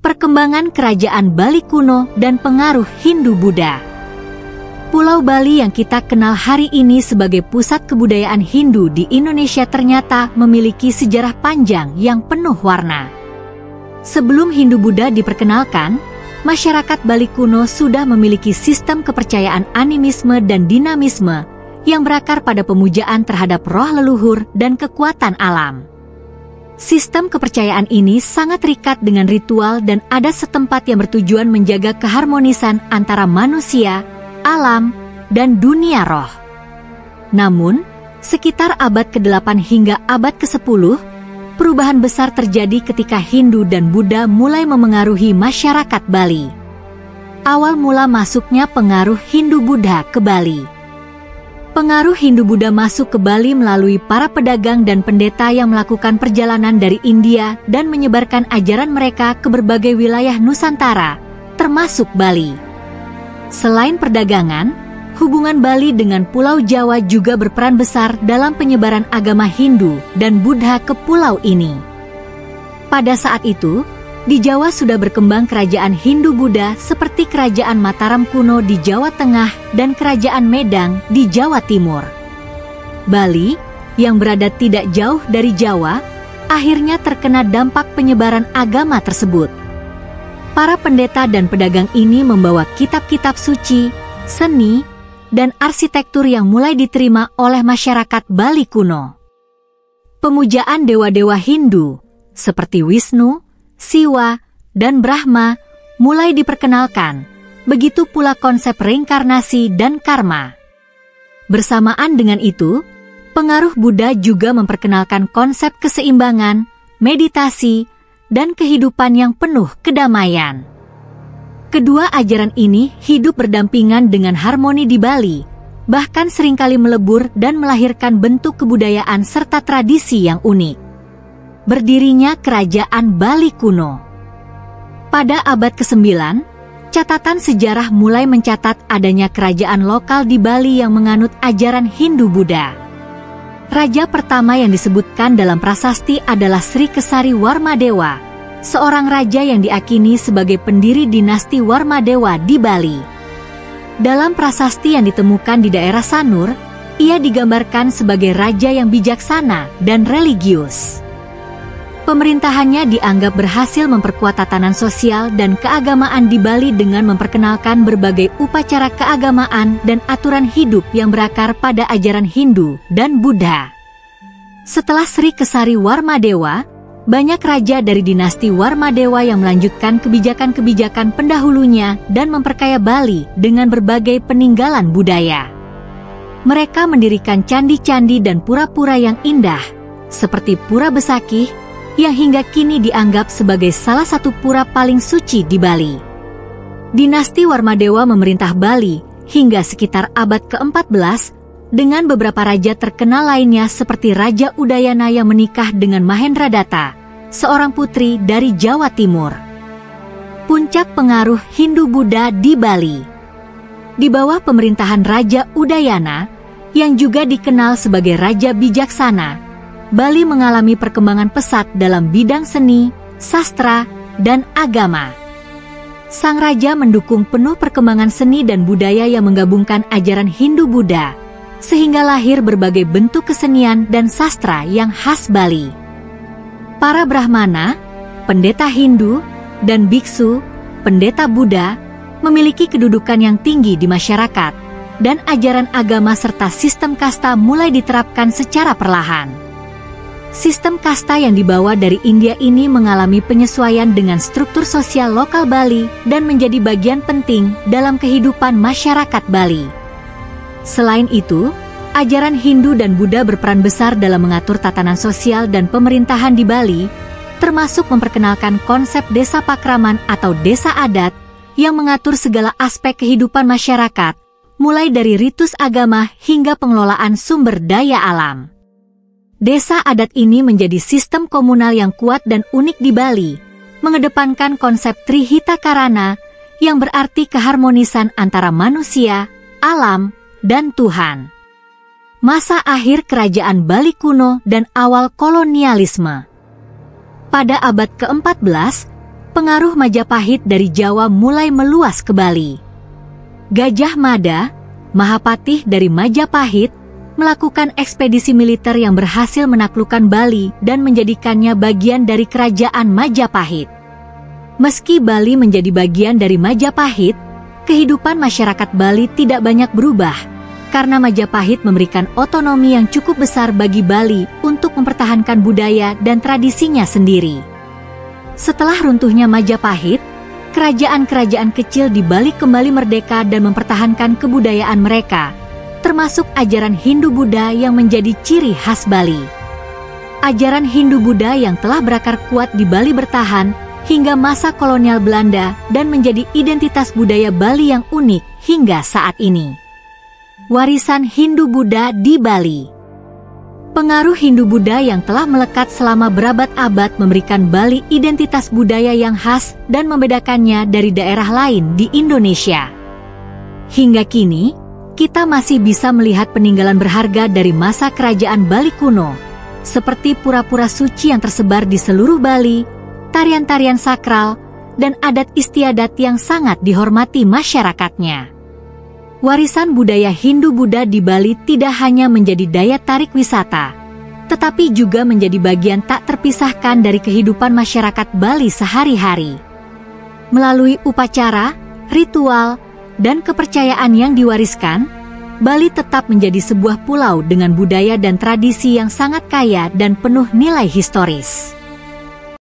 perkembangan kerajaan Bali kuno dan pengaruh Hindu-Buddha. Pulau Bali yang kita kenal hari ini sebagai pusat kebudayaan Hindu di Indonesia ternyata memiliki sejarah panjang yang penuh warna. Sebelum Hindu-Buddha diperkenalkan, masyarakat Bali kuno sudah memiliki sistem kepercayaan animisme dan dinamisme yang berakar pada pemujaan terhadap roh leluhur dan kekuatan alam. Sistem kepercayaan ini sangat terikat dengan ritual dan adat setempat yang bertujuan menjaga keharmonisan antara manusia, alam, dan dunia roh. Namun, sekitar abad ke-8 hingga abad ke-10, perubahan besar terjadi ketika Hindu dan Buddha mulai memengaruhi masyarakat Bali. Awal mula masuknya pengaruh Hindu-Buddha ke Bali. Pengaruh Hindu-Buddha masuk ke Bali melalui para pedagang dan pendeta yang melakukan perjalanan dari India dan menyebarkan ajaran mereka ke berbagai wilayah Nusantara, termasuk Bali. Selain perdagangan, hubungan Bali dengan Pulau Jawa juga berperan besar dalam penyebaran agama Hindu dan Buddha ke pulau ini. Pada saat itu, di Jawa sudah berkembang kerajaan Hindu-Buddha seperti Kerajaan Mataram kuno di Jawa Tengah dan Kerajaan Medang di Jawa Timur. Bali, yang berada tidak jauh dari Jawa, akhirnya terkena dampak penyebaran agama tersebut. Para pendeta dan pedagang ini membawa kitab-kitab suci, seni, dan arsitektur yang mulai diterima oleh masyarakat Bali kuno. Pemujaan dewa-dewa Hindu, seperti Wisnu, Siwa, dan Brahma mulai diperkenalkan, begitu pula konsep reinkarnasi dan karma. Bersamaan dengan itu, pengaruh Buddha juga memperkenalkan konsep keseimbangan, meditasi, dan kehidupan yang penuh kedamaian. Kedua ajaran ini hidup berdampingan dengan harmoni di Bali, bahkan seringkali melebur dan melahirkan bentuk kebudayaan serta tradisi yang unik. Berdirinya Kerajaan Bali kuno. Pada abad ke-9, catatan sejarah mulai mencatat adanya kerajaan lokal di Bali yang menganut ajaran Hindu-Buddha. Raja pertama yang disebutkan dalam prasasti adalah Sri Kesari Warmadewa, seorang raja yang diakini sebagai pendiri dinasti Warmadewa di Bali. Dalam prasasti yang ditemukan di daerah Sanur, ia digambarkan sebagai raja yang bijaksana dan religius. Pemerintahannya dianggap berhasil memperkuat tatanan sosial dan keagamaan di Bali dengan memperkenalkan berbagai upacara keagamaan dan aturan hidup yang berakar pada ajaran Hindu dan Buddha. Setelah Sri Kesari Warmadewa, banyak raja dari dinasti Warmadewa yang melanjutkan kebijakan-kebijakan pendahulunya dan memperkaya Bali dengan berbagai peninggalan budaya. Mereka mendirikan candi-candi dan pura-pura yang indah, seperti Pura Besakih, yang hingga kini dianggap sebagai salah satu pura paling suci di Bali. Dinasti Warmadewa memerintah Bali hingga sekitar abad ke-14 dengan beberapa raja terkenal lainnya seperti Raja Udayana yang menikah dengan Mahendradatta, seorang putri dari Jawa Timur. Puncak pengaruh Hindu-Buddha di Bali. Di bawah pemerintahan Raja Udayana, yang juga dikenal sebagai Raja Bijaksana, Bali mengalami perkembangan pesat dalam bidang seni, sastra, dan agama. Sang raja mendukung penuh perkembangan seni dan budaya yang menggabungkan ajaran Hindu-Buddha, sehingga lahir berbagai bentuk kesenian dan sastra yang khas Bali. Para Brahmana, pendeta Hindu, dan biksu, pendeta Buddha, memiliki kedudukan yang tinggi di masyarakat, dan ajaran agama serta sistem kasta mulai diterapkan secara perlahan. Sistem kasta yang dibawa dari India ini mengalami penyesuaian dengan struktur sosial lokal Bali dan menjadi bagian penting dalam kehidupan masyarakat Bali. Selain itu, ajaran Hindu dan Buddha berperan besar dalam mengatur tatanan sosial dan pemerintahan di Bali, termasuk memperkenalkan konsep desa pakraman atau desa adat yang mengatur segala aspek kehidupan masyarakat, mulai dari ritus agama hingga pengelolaan sumber daya alam. Desa adat ini menjadi sistem komunal yang kuat dan unik di Bali, mengedepankan konsep Trihita Karana yang berarti keharmonisan antara manusia, alam, dan Tuhan. Masa akhir Kerajaan Bali kuno dan awal kolonialisme. Pada abad ke-14, pengaruh Majapahit dari Jawa mulai meluas ke Bali. Gajah Mada, Mahapatih dari Majapahit, melakukan ekspedisi militer yang berhasil menaklukkan Bali dan menjadikannya bagian dari kerajaan Majapahit. Meski Bali menjadi bagian dari Majapahit, kehidupan masyarakat Bali tidak banyak berubah, karena Majapahit memberikan otonomi yang cukup besar bagi Bali untuk mempertahankan budaya dan tradisinya sendiri. Setelah runtuhnya Majapahit, kerajaan-kerajaan kecil di Bali kembali merdeka dan mempertahankan kebudayaan mereka, termasuk ajaran Hindu-Buddha yang menjadi ciri khas Bali. Ajaran Hindu-Buddha yang telah berakar kuat di Bali bertahan hingga masa kolonial Belanda dan menjadi identitas budaya Bali yang unik hingga saat ini. Warisan Hindu-Buddha di Bali. Pengaruh Hindu-Buddha yang telah melekat selama berabad-abad memberikan Bali identitas budaya yang khas dan membedakannya dari daerah lain di Indonesia. Hingga kini, kita masih bisa melihat peninggalan berharga dari masa kerajaan Bali kuno, seperti pura-pura suci yang tersebar di seluruh Bali, tarian-tarian sakral, dan adat istiadat yang sangat dihormati masyarakatnya. Warisan budaya Hindu-Buddha di Bali tidak hanya menjadi daya tarik wisata, tetapi juga menjadi bagian tak terpisahkan dari kehidupan masyarakat Bali sehari-hari. Melalui upacara, ritual, dan kepercayaan yang diwariskan, Bali tetap menjadi sebuah pulau dengan budaya dan tradisi yang sangat kaya dan penuh nilai historis.